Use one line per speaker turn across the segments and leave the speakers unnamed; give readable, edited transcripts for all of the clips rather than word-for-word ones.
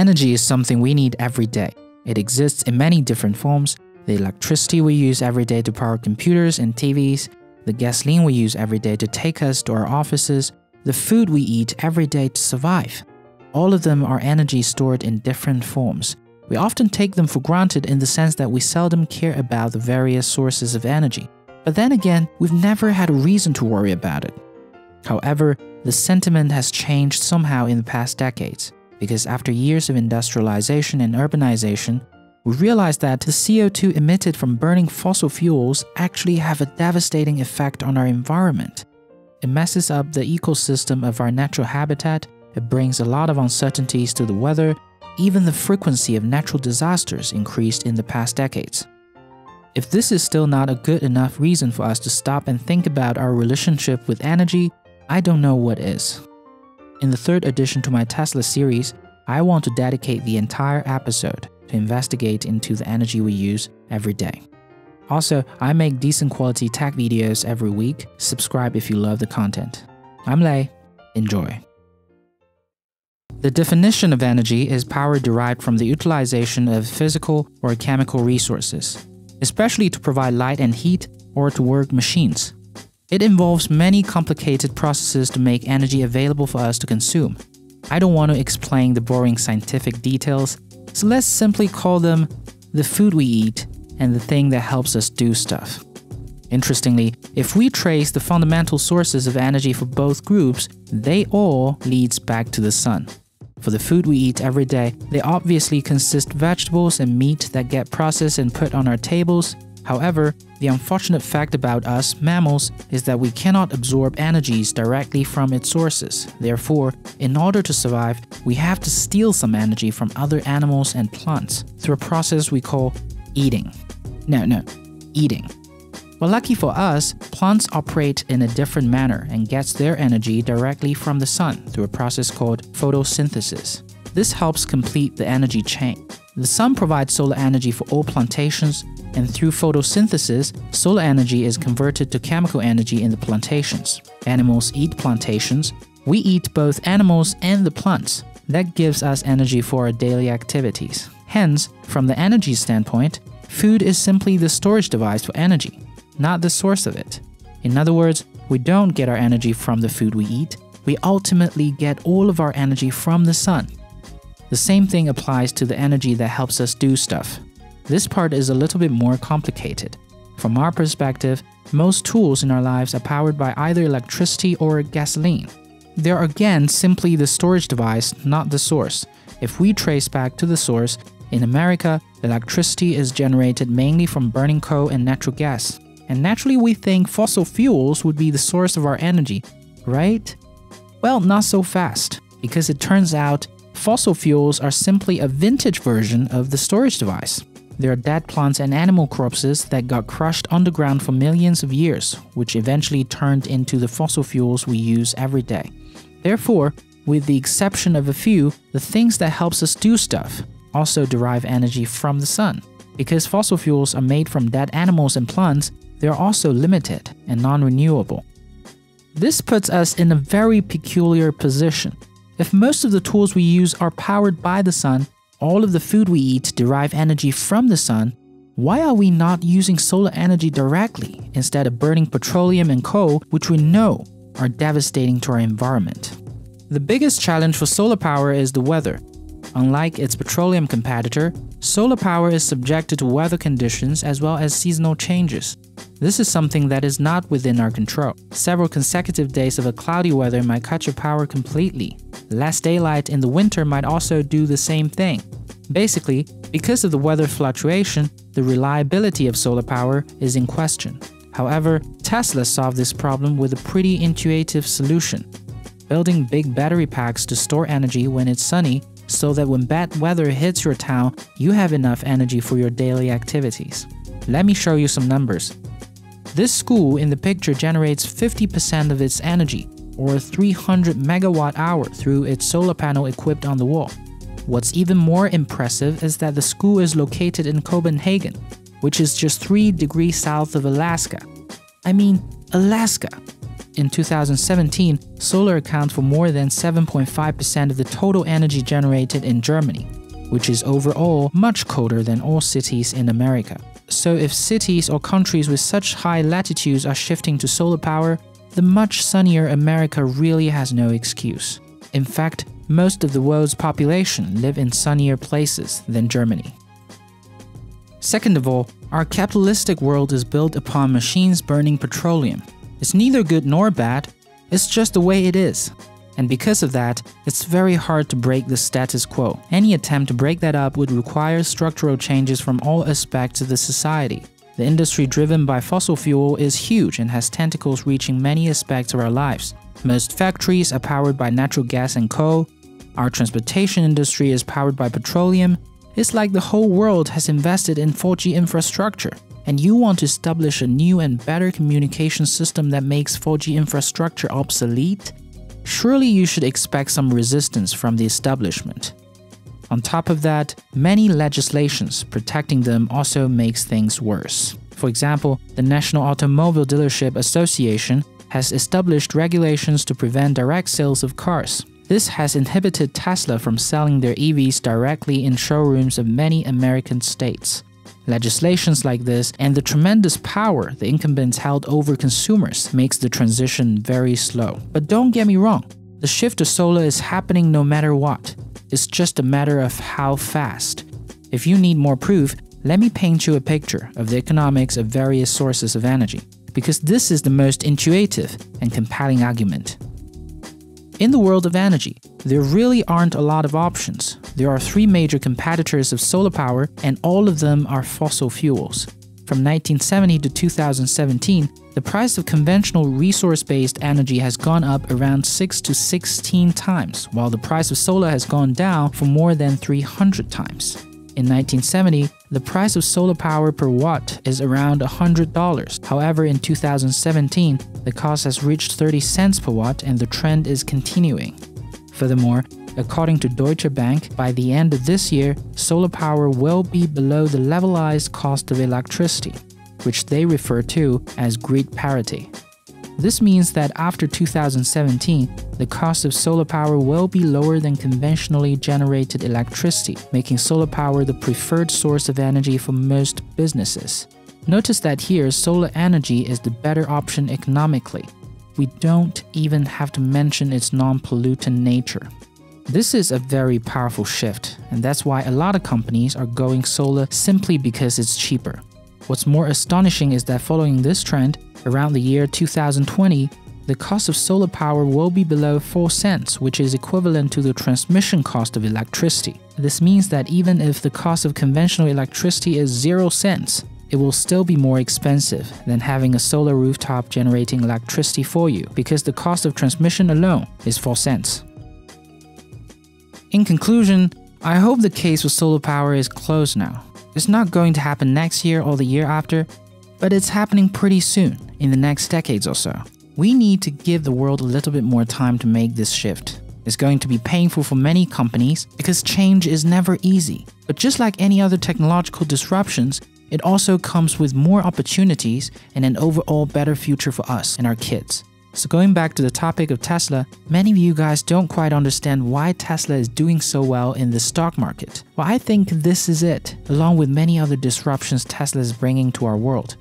Energy is something we need every day. It exists in many different forms. The electricity we use every day to power computers and TVs, the gasoline we use every day to take us to our offices, the food we eat every day to survive. All of them are energy stored in different forms. We often take them for granted in the sense that we seldom care about the various sources of energy. But then again, we've never had a reason to worry about it. However, the sentiment has changed somehow in the past decades, because after years of industrialization and urbanization, we realized that the CO2 emitted from burning fossil fuels actually have a devastating effect on our environment. It messes up the ecosystem of our natural habitat, it brings a lot of uncertainties to the weather, even the frequency of natural disasters increased in the past decades. If this is still not a good enough reason for us to stop and think about our relationship with energy, I don't know what is. In the third addition to my Tesla series, I want to dedicate the entire episode to investigate into the energy we use every day. Also, I make decent quality tech videos every week. Subscribe if you love the content. I'm Lei. Enjoy. The definition of energy is power derived from the utilization of physical or chemical resources, especially to provide light and heat or to work machines. It involves many complicated processes to make energy available for us to consume. I don't want to explain the boring scientific details, so let's simply call them the food we eat and the thing that helps us do stuff. Interestingly, if we trace the fundamental sources of energy for both groups, they all leads back to the sun. For the food we eat every day, they obviously consist of vegetables and meat that get processed and put on our tables. However, the unfortunate fact about us mammals is that we cannot absorb energies directly from its sources. Therefore, in order to survive, we have to steal some energy from other animals and plants through a process we call eating. Eating. Well, lucky for us, plants operate in a different manner and gets their energy directly from the sun through a process called photosynthesis. This helps complete the energy chain. The sun provides solar energy for all plantations, and through photosynthesis, solar energy is converted to chemical energy in the plantations. Animals eat plantations. We eat both animals and the plants. That gives us energy for our daily activities. Hence, from the energy standpoint, food is simply the storage device for energy, not the source of it. In other words, we don't get our energy from the food we eat, we ultimately get all of our energy from the sun. The same thing applies to the energy that helps us do stuff. This part is a little bit more complicated. From our perspective, most tools in our lives are powered by either electricity or gasoline. They are again simply the storage device, not the source. If we trace back to the source, in America, electricity is generated mainly from burning coal and natural gas. And naturally we think fossil fuels would be the source of our energy, right? Well, not so fast, because it turns out fossil fuels are simply a vintage version of the storage device. There are dead plants and animal corpses that got crushed underground for millions of years, which eventually turned into the fossil fuels we use every day. Therefore, with the exception of a few, the things that helps us do stuff also derive energy from the sun. Because fossil fuels are made from dead animals and plants, they are also limited and non-renewable. This puts us in a very peculiar position. If most of the tools we use are powered by the sun, all of the food we eat derive energy from the sun, why are we not using solar energy directly instead of burning petroleum and coal, which we know are devastating to our environment? The biggest challenge for solar power is the weather. Unlike its petroleum competitor, solar power is subjected to weather conditions as well as seasonal changes. This is something that is not within our control. Several consecutive days of a cloudy weather might cut your power completely. Less daylight in the winter might also do the same thing. Basically, because of the weather fluctuation, the reliability of solar power is in question. However, Tesla solved this problem with a pretty intuitive solution: building big battery packs to store energy when it's sunny, so that when bad weather hits your town, you have enough energy for your daily activities. Let me show you some numbers. This school in the picture generates 50% of its energy, or 300 megawatt hour, through its solar panel equipped on the wall. What's even more impressive is that the school is located in Copenhagen, which is just 3 degrees south of Alaska. I mean, Alaska! in 2017, solar accounts for more than 7.5% of the total energy generated in Germany, which is overall much colder than all cities in America. So if cities or countries with such high latitudes are shifting to solar power, the much sunnier America really has no excuse. In fact, most of the world's population live in sunnier places than Germany. Second of all, our capitalistic world is built upon machines burning petroleum. It's neither good nor bad, it's just the way it is. And because of that, it's very hard to break the status quo. Any attempt to break that up would require structural changes from all aspects of the society. The industry driven by fossil fuel is huge and has tentacles reaching many aspects of our lives. Most factories are powered by natural gas and coal. Our transportation industry is powered by petroleum. It's like the whole world has invested in 4G infrastructure, and you want to establish a new and better communication system that makes 4G infrastructure obsolete? Surely you should expect some resistance from the establishment. On top of that, many legislations protecting them also makes things worse. For example, the National Automobile Dealership Association has established regulations to prevent direct sales of cars. This has inhibited Tesla from selling their EVs directly in showrooms of many American states. Legislations like this and the tremendous power the incumbents held over consumers makes the transition very slow. But don't get me wrong, the shift to solar is happening no matter what. It's just a matter of how fast. If you need more proof, let me paint you a picture of the economics of various sources of energy, because this is the most intuitive and compelling argument. In the world of energy, there really aren't a lot of options. There are three major competitors of solar power, and all of them are fossil fuels. From 1970 to 2017, the price of conventional resource-based energy has gone up around 6 to 16 times, while the price of solar has gone down for more than 300 times. In 1970, the price of solar power per watt is around $100. However, in 2017, the cost has reached 30 cents per watt and the trend is continuing. Furthermore, according to Deutsche Bank, by the end of this year, solar power will be below the levelized cost of electricity, which they refer to as grid parity. This means that after 2017, the cost of solar power will be lower than conventionally generated electricity, making solar power the preferred source of energy for most businesses. Notice that here, solar energy is the better option economically. We don't even have to mention its non-pollutant nature. This is a very powerful shift, and that's why a lot of companies are going solar simply because it's cheaper. What's more astonishing is that following this trend, around the year 2020, the cost of solar power will be below 4 cents, which is equivalent to the transmission cost of electricity. This means that even if the cost of conventional electricity is 0 cents, it will still be more expensive than having a solar rooftop generating electricity for you, because the cost of transmission alone is 4 cents. In conclusion, I hope the case for solar power is closed now. It's not going to happen next year or the year after, but it's happening pretty soon, in the next decades or so. We need to give the world a little bit more time to make this shift. It's going to be painful for many companies because change is never easy. But just like any other technological disruptions, it also comes with more opportunities and an overall better future for us and our kids. So going back to the topic of Tesla, many of you guys don't quite understand why Tesla is doing so well in the stock market. Well, I think this is it, along with many other disruptions Tesla is bringing to our world.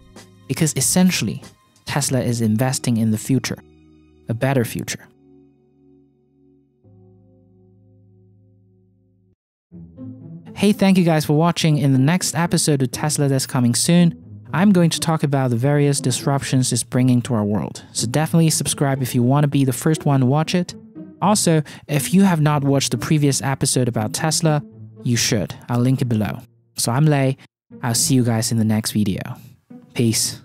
Because essentially, Tesla is investing in the future, a better future. Hey, thank you guys for watching. In the next episode of Tesla that's coming soon, I'm going to talk about the various disruptions it's bringing to our world. So definitely subscribe if you want to be the first one to watch it. Also, if you have not watched the previous episode about Tesla, you should. I'll link it below. So I'm Lei. I'll see you guys in the next video. Peace.